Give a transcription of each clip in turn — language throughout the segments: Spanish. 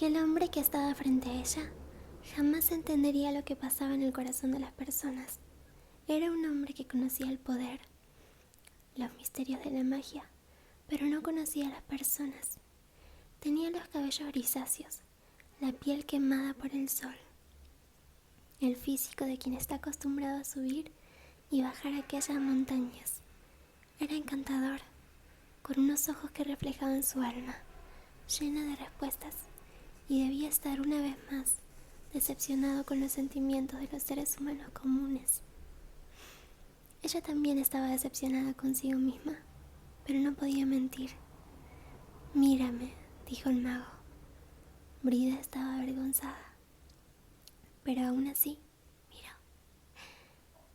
Aquel hombre que estaba frente a ella jamás entendería lo que pasaba en el corazón de las personas. Era un hombre que conocía el poder, los misterios de la magia, pero no conocía a las personas. Tenía los cabellos grisáceos, la piel quemada por el sol, el físico de quien está acostumbrado a subir y bajar aquellas montañas. Era encantador, con unos ojos que reflejaban su alma, llena de respuestas, y debía estar una vez más decepcionado con los sentimientos de los seres humanos comunes. Ella también estaba decepcionada consigo misma, pero no podía mentir. «Mírame», dijo el mago. Brida estaba avergonzada, pero aún así miró.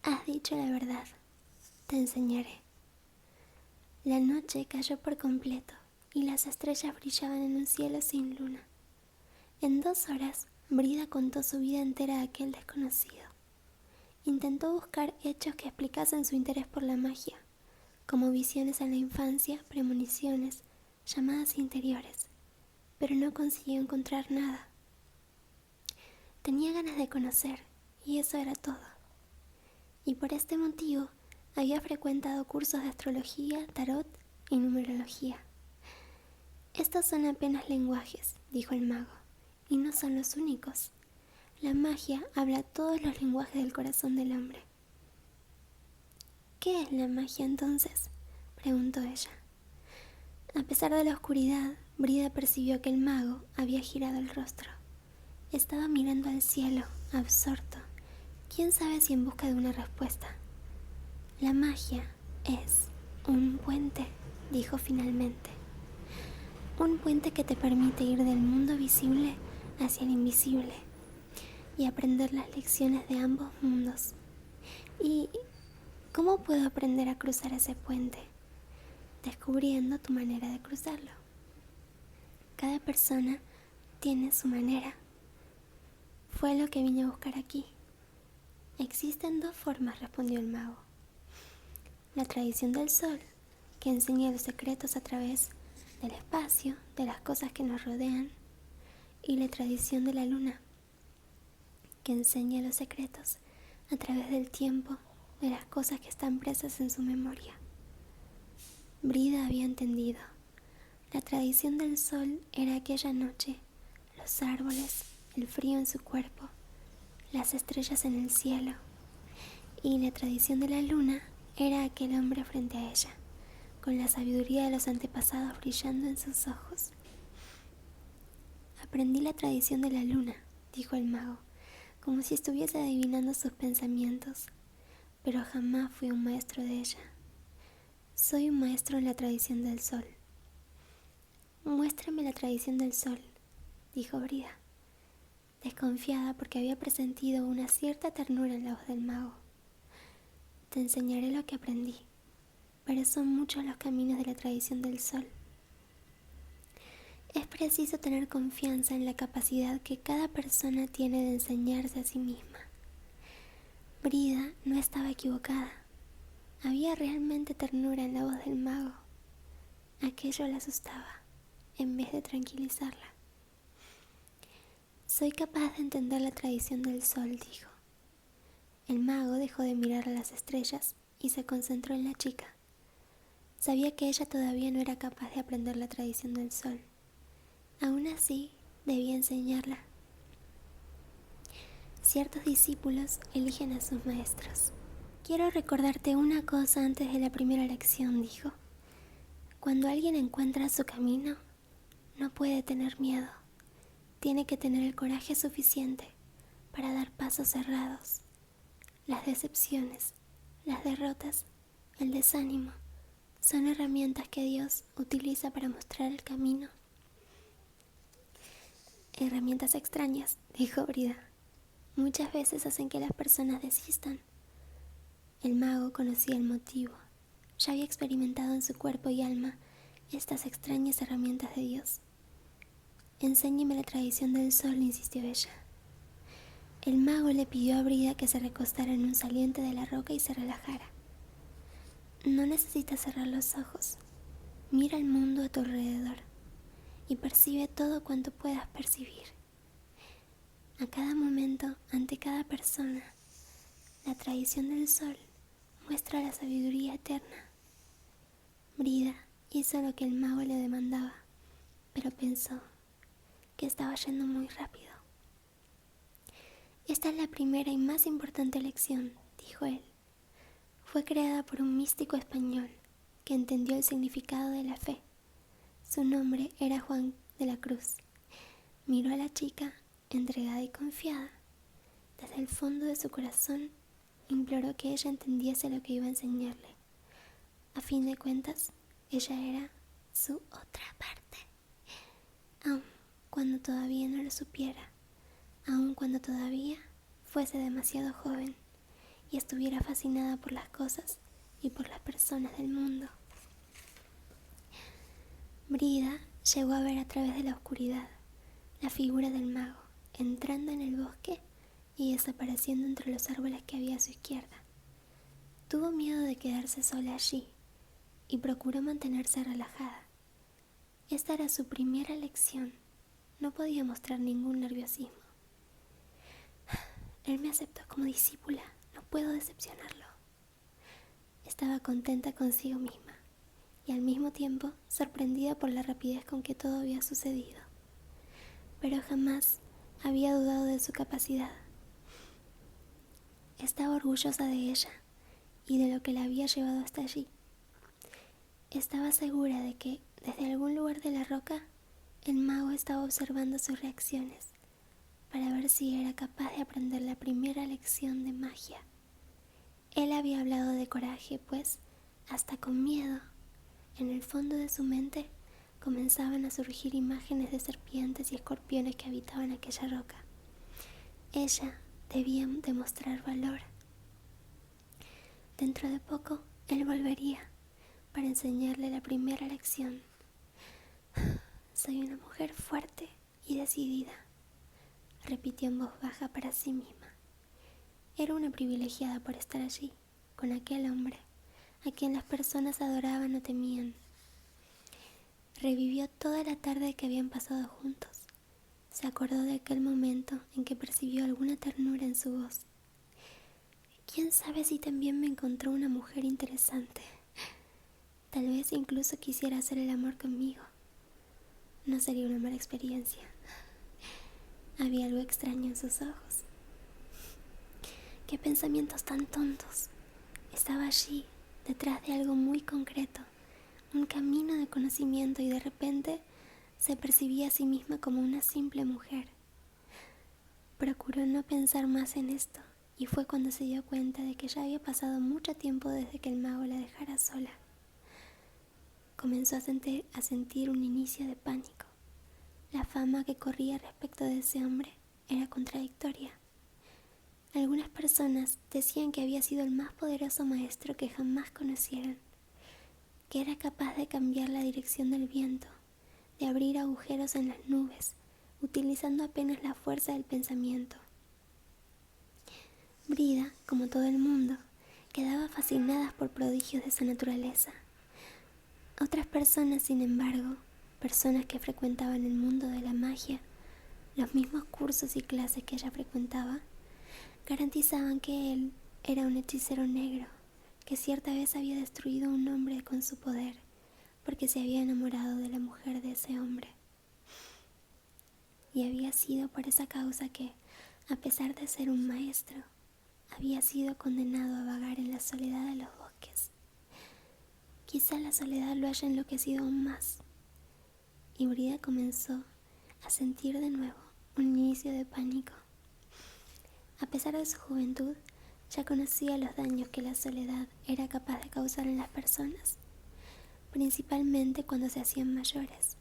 «Has dicho la verdad, te enseñaré». La noche cayó por completo y las estrellas brillaban en un cielo sin luna. En 2 horas, Brida contó su vida entera a aquel desconocido. Intentó buscar hechos que explicasen su interés por la magia, como visiones en la infancia, premoniciones, llamadas interiores, pero no consiguió encontrar nada. Tenía ganas de conocer, y eso era todo. Y por este motivo había frecuentado cursos de astrología, tarot y numerología. «Estos son apenas lenguajes», dijo el mago, «y no son los únicos. La magia habla todos los lenguajes del corazón del hombre». «¿Qué es la magia entonces?», preguntó ella. A pesar de la oscuridad, Brida percibió que el mago había girado el rostro. Estaba mirando al cielo, absorto, quién sabe si en busca de una respuesta. «La magia es un puente», dijo finalmente. «Un puente que te permite ir del mundo visible hacia el invisible y aprender las lecciones de ambos mundos. ¿Y cómo puedo aprender a cruzar ese puente? Descubriendo tu manera de cruzarlo. Cada persona tiene su manera. Fue lo que vine a buscar aquí». «Existen 2 formas», respondió el mago. «La tradición del sol, que enseña los secretos a través del espacio, de las cosas que nos rodean, y la tradición de la luna, que enseña los secretos a través del tiempo, de las cosas que están presas en su memoria». Brida había entendido. La tradición del sol era aquella noche, los árboles, el frío en su cuerpo, las estrellas en el cielo, y la tradición de la luna era aquel hombre frente a ella, con la sabiduría de los antepasados brillando en sus ojos. «Aprendí la tradición de la luna», dijo el mago, como si estuviese adivinando sus pensamientos, «pero jamás fui un maestro de ella. Soy un maestro en la tradición del sol». «Muéstrame la tradición del sol», dijo Brida, desconfiada porque había presentido una cierta ternura en la voz del mago. «Te enseñaré lo que aprendí, pero son muchos los caminos de la tradición del sol. Es preciso tener confianza en la capacidad que cada persona tiene de enseñarse a sí misma». Brida no estaba equivocada. Había realmente ternura en la voz del mago. Aquello la asustaba, en vez de tranquilizarla. «Soy capaz de entender la tradición del sol», dijo. El mago dejó de mirar a las estrellas y se concentró en la chica. Sabía que ella todavía no era capaz de aprender la tradición del sol. Aún así, debía enseñarla. Ciertos discípulos eligen a sus maestros. «Quiero recordarte una cosa antes de la primera lección», dijo. «Cuando alguien encuentra su camino, no puede tener miedo. Tiene que tener el coraje suficiente para dar pasos cerrados. Las decepciones, las derrotas, el desánimo son herramientas que Dios utiliza para mostrar el camino». «Herramientas extrañas», dijo Brida. «Muchas veces hacen que las personas desistan». El mago conocía el motivo. Ya había experimentado en su cuerpo y alma estas extrañas herramientas de Dios. «Enséñeme la tradición del sol», insistió ella. El mago le pidió a Brida que se recostara en un saliente de la roca y se relajara. «No necesitas cerrar los ojos. Mira el mundo a tu alrededor. y percibe todo cuanto puedas percibir. A cada momento, ante cada persona, la tradición del sol muestra la sabiduría eterna. Brida hizo lo que el mago le demandaba, pero pensó que estaba yendo muy rápido. Esta es la primera y más importante lección, dijo él. Fue creada por un místico español que entendió el significado de la fe. Su nombre era Juan de la Cruz. Miró a la chica, entregada y confiada. Desde el fondo de su corazón, imploró que ella entendiese lo que iba a enseñarle. A fin de cuentas, ella era su otra parte. Aun cuando todavía no lo supiera, aun cuando todavía fuese demasiado joven y estuviera fascinada por las cosas y por las personas del mundo. Brida llegó a ver a través de la oscuridad la figura del mago entrando en el bosque y desapareciendo entre los árboles que había a su izquierda. Tuvo miedo de quedarse sola allí y procuró mantenerse relajada. Esta era su primera lección. No podía mostrar ningún nerviosismo. Él me aceptó como discípula, no puedo decepcionarlo. Estaba contenta consigo misma y al mismo tiempo sorprendida por la rapidez con que todo había sucedido. Pero jamás había dudado de su capacidad. Estaba orgullosa de ella y de lo que la había llevado hasta allí. Estaba segura de que, desde algún lugar de la roca, el mago estaba observando sus reacciones para ver si era capaz de aprender la primera lección de magia. Él había hablado de coraje, pues, hasta con miedo, en el fondo de su mente comenzaban a surgir imágenes de serpientes y escorpiones que habitaban aquella roca. Ella debía demostrar valor. Dentro de poco, él volvería para enseñarle la primera lección. Soy una mujer fuerte y decidida, repitió en voz baja para sí misma. Era una privilegiada por estar allí, con aquel hombre, a quien las personas adoraban o temían. Revivió toda la tarde que habían pasado juntos. Se acordó de aquel momento en que percibió alguna ternura en su voz. ¿Quién sabe si también me encontró una mujer interesante? Tal vez incluso quisiera hacer el amor conmigo. No sería una mala experiencia. Había algo extraño en sus ojos. ¡Qué pensamientos tan tontos! Estaba allí, detrás de algo muy concreto, un camino de conocimiento, y de repente se percibía a sí misma como una simple mujer. Procuró no pensar más en esto, y fue cuando se dio cuenta de que ya había pasado mucho tiempo desde que el mago la dejara sola. Comenzó a sentir un inicio de pánico. La fama que corría respecto de ese hombre era contradictoria. Algunas personas decían que había sido el más poderoso maestro que jamás conocieran, que era capaz de cambiar la dirección del viento, de abrir agujeros en las nubes, utilizando apenas la fuerza del pensamiento. Brida, como todo el mundo, quedaba fascinada por prodigios de esa naturaleza. Otras personas, sin embargo, personas que frecuentaban el mundo de la magia, los mismos cursos y clases que ella frecuentaba, garantizaban que él era un hechicero negro, que cierta vez había destruido a un hombre con su poder, porque se había enamorado de la mujer de ese hombre. Y había sido por esa causa que, a pesar de ser un maestro, había sido condenado a vagar en la soledad de los bosques. Quizá la soledad lo haya enloquecido aún más, y Brida comenzó a sentir de nuevo un inicio de pánico. A pesar de su juventud, ya conocía los daños que la soledad era capaz de causar en las personas, principalmente cuando se hacían mayores.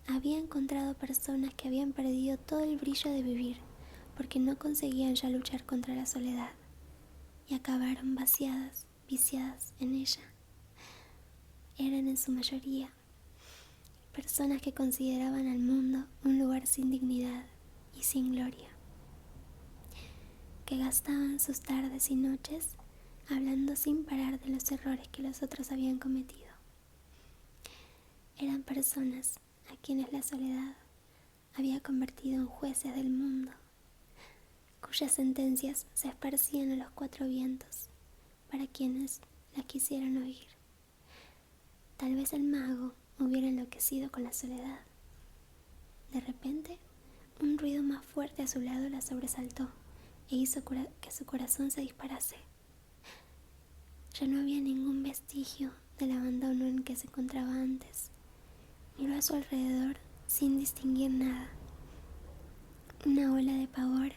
Había encontrado personas que habían perdido todo el brillo de vivir porque no conseguían ya luchar contra la soledad y acabaron vaciadas, viciadas en ella. Eran en su mayoría personas que consideraban al mundo un lugar sin dignidad y sin gloria, que gastaban sus tardes y noches hablando sin parar de los errores que los otros habían cometido. Eran personas a quienes la soledad había convertido en jueces del mundo, cuyas sentencias se esparcían a los cuatro vientos para quienes la quisieran oír. Tal vez el mago hubiera enloquecido con la soledad. De repente, un ruido más fuerte a su lado la sobresaltó e hizo que su corazón se disparase. Ya no había ningún vestigio del abandono en que se encontraba antes. Miró a su alrededor sin distinguir nada. Una ola de pavor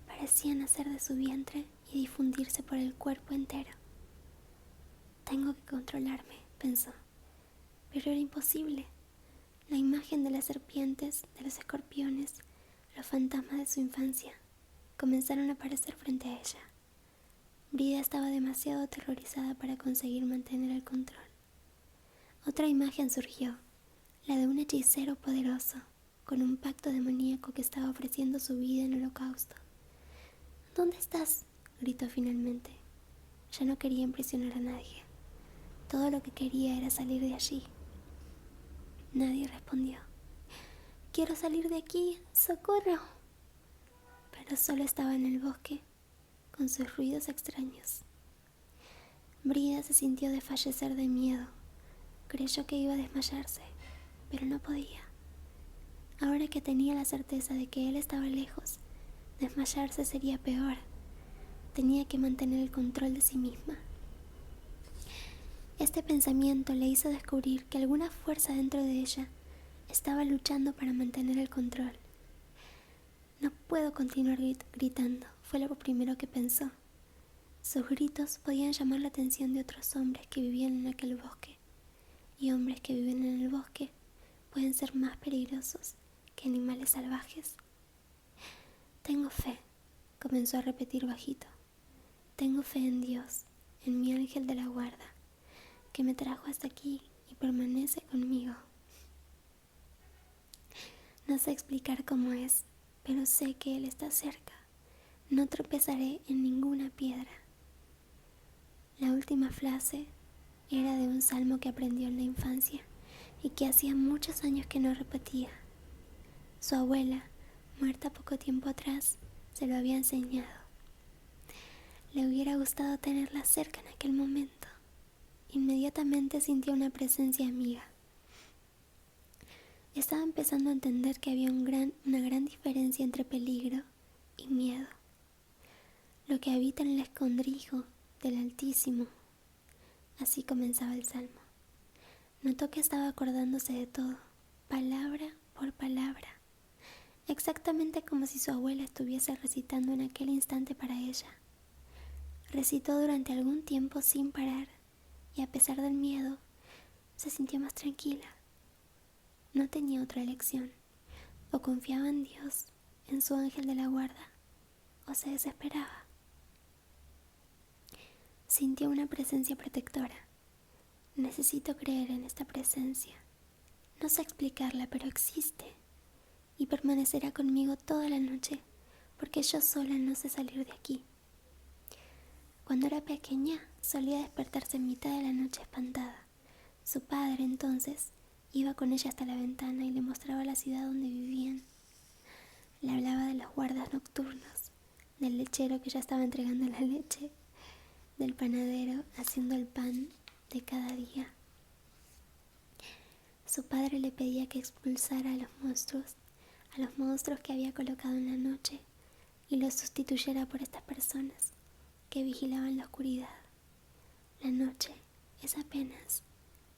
parecía nacer de su vientre y difundirse por el cuerpo entero. Tengo que controlarme, pensó, pero era imposible. La imagen de las serpientes, de los escorpiones, los fantasmas de su infancia, comenzaron a aparecer frente a ella. Brida estaba demasiado aterrorizada para conseguir mantener el control. Otra imagen surgió, la de un hechicero poderoso, con un pacto demoníaco que estaba ofreciendo su vida en holocausto. ¿Dónde estás?, gritó finalmente. Ya no quería impresionar a nadie. Todo lo que quería era salir de allí. Nadie respondió. «Quiero salir de aquí, ¡socorro!». Pero solo estaba en el bosque, con sus ruidos extraños. Brida se sintió desfallecer de miedo. Creyó que iba a desmayarse, pero no podía. Ahora que tenía la certeza de que él estaba lejos, desmayarse sería peor. Tenía que mantener el control de sí misma. Este pensamiento le hizo descubrir que alguna fuerza dentro de ella estaba luchando para mantener el control. No puedo continuar gritando, fue lo primero que pensó. Sus gritos podían llamar la atención de otros hombres que vivían en aquel bosque, y hombres que viven en el bosque pueden ser más peligrosos que animales salvajes. Tengo fe, comenzó a repetir bajito. Tengo fe en Dios, en mi ángel de la guarda, que me trajo hasta aquí y permanece conmigo. No sé explicar cómo es, pero sé que Él está cerca. No tropezaré en ninguna piedra. La última frase era de un salmo que aprendió en la infancia y que hacía muchos años que no repetía. Su abuela, muerta poco tiempo atrás, se lo había enseñado. Le hubiera gustado tenerla cerca en aquel momento. Inmediatamente sintió una presencia amiga. Estaba empezando a entender que había una gran diferencia entre peligro y miedo. Lo que habita en el escondrijo del Altísimo. Así comenzaba el salmo. Notó que estaba acordándose de todo, palabra por palabra, exactamente como si su abuela estuviese recitando en aquel instante para ella. Recitó durante algún tiempo sin parar, y a pesar del miedo, se sintió más tranquila. No tenía otra elección. O confiaba en Dios, en su ángel de la guarda, o se desesperaba. Sintió una presencia protectora. Necesito creer en esta presencia. No sé explicarla, pero existe. Y permanecerá conmigo toda la noche, porque yo sola no sé salir de aquí. Cuando era pequeña, solía despertarse en mitad de la noche espantada. Su padre, entonces, iba con ella hasta la ventana y le mostraba la ciudad donde vivían. Le hablaba de los guardas nocturnos, del lechero que ya estaba entregando la leche, del panadero haciendo el pan de cada día. Su padre le pedía que expulsara a los monstruos que había colocado en la noche, y los sustituyera por estas personas que vigilaban la oscuridad. La noche es apenas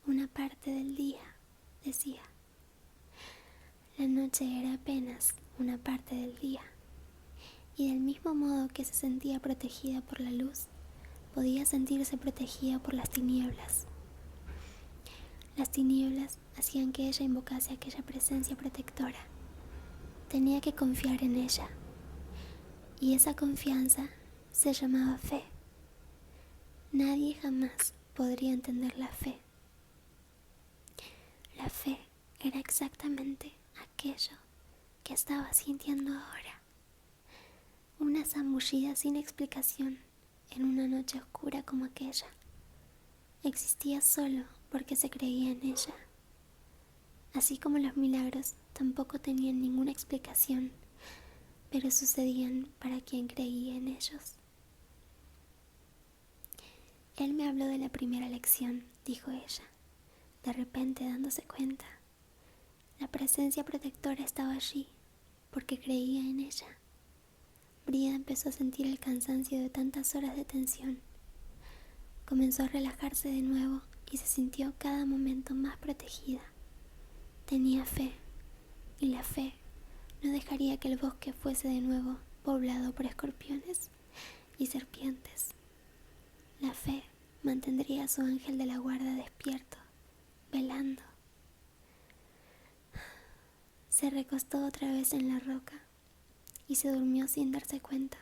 una parte del día, decía. La noche era apenas una parte del día, y del mismo modo que se sentía protegida por la luz, podía sentirse protegida por las tinieblas. Las tinieblas hacían que ella invocase aquella presencia protectora. Tenía que confiar en ella, y esa confianza se llamaba fe. Nadie jamás podría entender la fe. La fe era exactamente aquello que estaba sintiendo ahora. Una zambullida sin explicación en una noche oscura como aquella. Existía solo porque se creía en ella. Así como los milagros tampoco tenían ninguna explicación, pero sucedían para quien creía en ellos. Él me habló de la primera lección, dijo ella, de repente dándose cuenta. La presencia protectora estaba allí, porque creía en ella. Brida empezó a sentir el cansancio de tantas horas de tensión. Comenzó a relajarse de nuevo y se sintió cada momento más protegida. Tenía fe, y la fe no dejaría que el bosque fuese de nuevo poblado por escorpiones y serpientes. La fe mantendría a su ángel de la guarda despierto, velando. Se recostó otra vez en la roca y se durmió sin darse cuenta.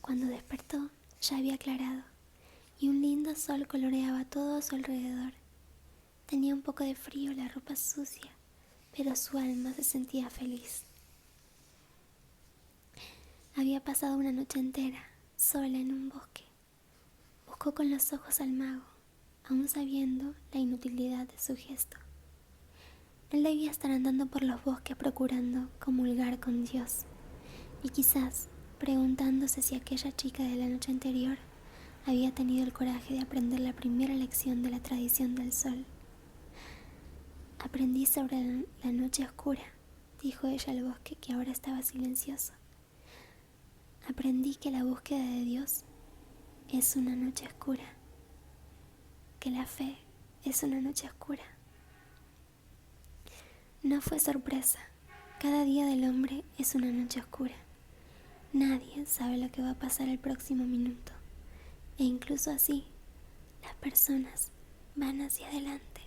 Cuando despertó, ya había aclarado y un lindo sol coloreaba todo a su alrededor. Tenía un poco de frío, la ropa sucia, pero su alma se sentía feliz. Había pasado una noche entera, sola en un bosque. Buscó con los ojos al mago, aún sabiendo la inutilidad de su gesto. Él debía estar andando por los bosques procurando comulgar con Dios, y quizás preguntándose si aquella chica de la noche anterior había tenido el coraje de aprender la primera lección de la tradición del sol. Aprendí sobre la noche oscura, dijo ella al bosque que ahora estaba silencioso. Aprendí que la búsqueda de Dios es una noche oscura, que la fe es una noche oscura. No fue sorpresa. Cada día del hombre es una noche oscura. Nadie sabe lo que va a pasar el próximo minuto. E incluso así, las personas van hacia adelante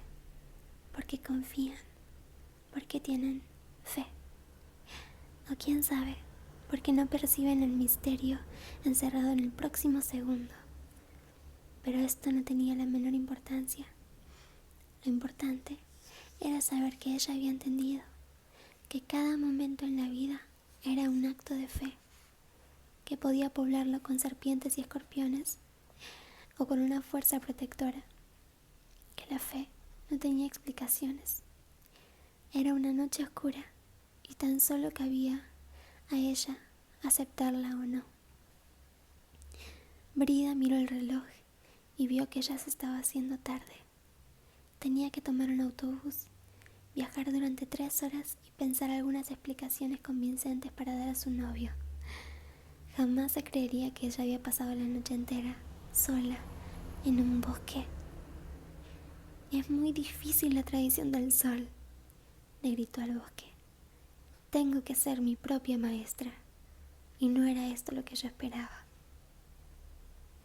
porque confían, porque tienen fe. O quién sabe, porque no perciben el misterio encerrado en el próximo segundo. Pero esto no tenía la menor importancia. Lo importante era saber que ella había entendido que cada momento en la vida era un acto de fe, que podía poblarlo con serpientes y escorpiones o con una fuerza protectora, que la fe no tenía explicaciones. Era una noche oscura y tan solo cabía a ella aceptarla o no. Brida miró el reloj y vio que ya se estaba haciendo tarde. Tenía que tomar un autobús, viajar durante 3 horas y pensar algunas explicaciones convincentes para dar a su novio. Jamás se creería que ella había pasado la noche entera sola en un bosque. Es muy difícil la tradición del sol, le gritó al bosque. Tengo que ser mi propia maestra. Y no era esto lo que yo esperaba.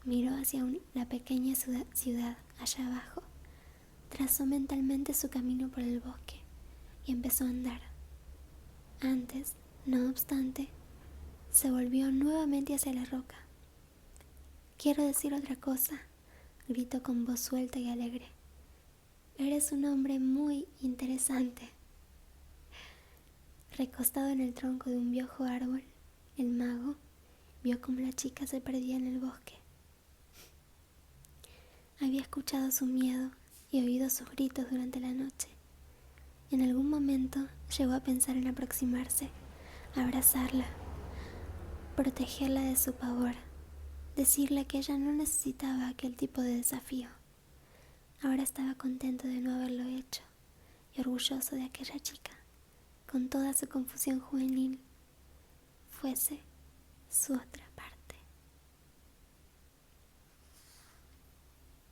Miró hacia la pequeña ciudad allá abajo. Trazó mentalmente su camino por el bosque y empezó a andar. Antes, no obstante, se volvió nuevamente hacia la roca. Quiero decir otra cosa, gritó con voz suelta y alegre. Eres un hombre muy interesante. Recostado en el tronco de un viejo árbol, el mago vio cómo la chica se perdía en el bosque. Había escuchado su miedo y oído sus gritos durante la noche. En algún momento llegó a pensar en aproximarse, abrazarla, protegerla de su pavor, decirle que ella no necesitaba aquel tipo de desafío. Ahora estaba contento de no haberlo hecho y orgulloso de aquella chica, con toda su confusión juvenil, fuese su otra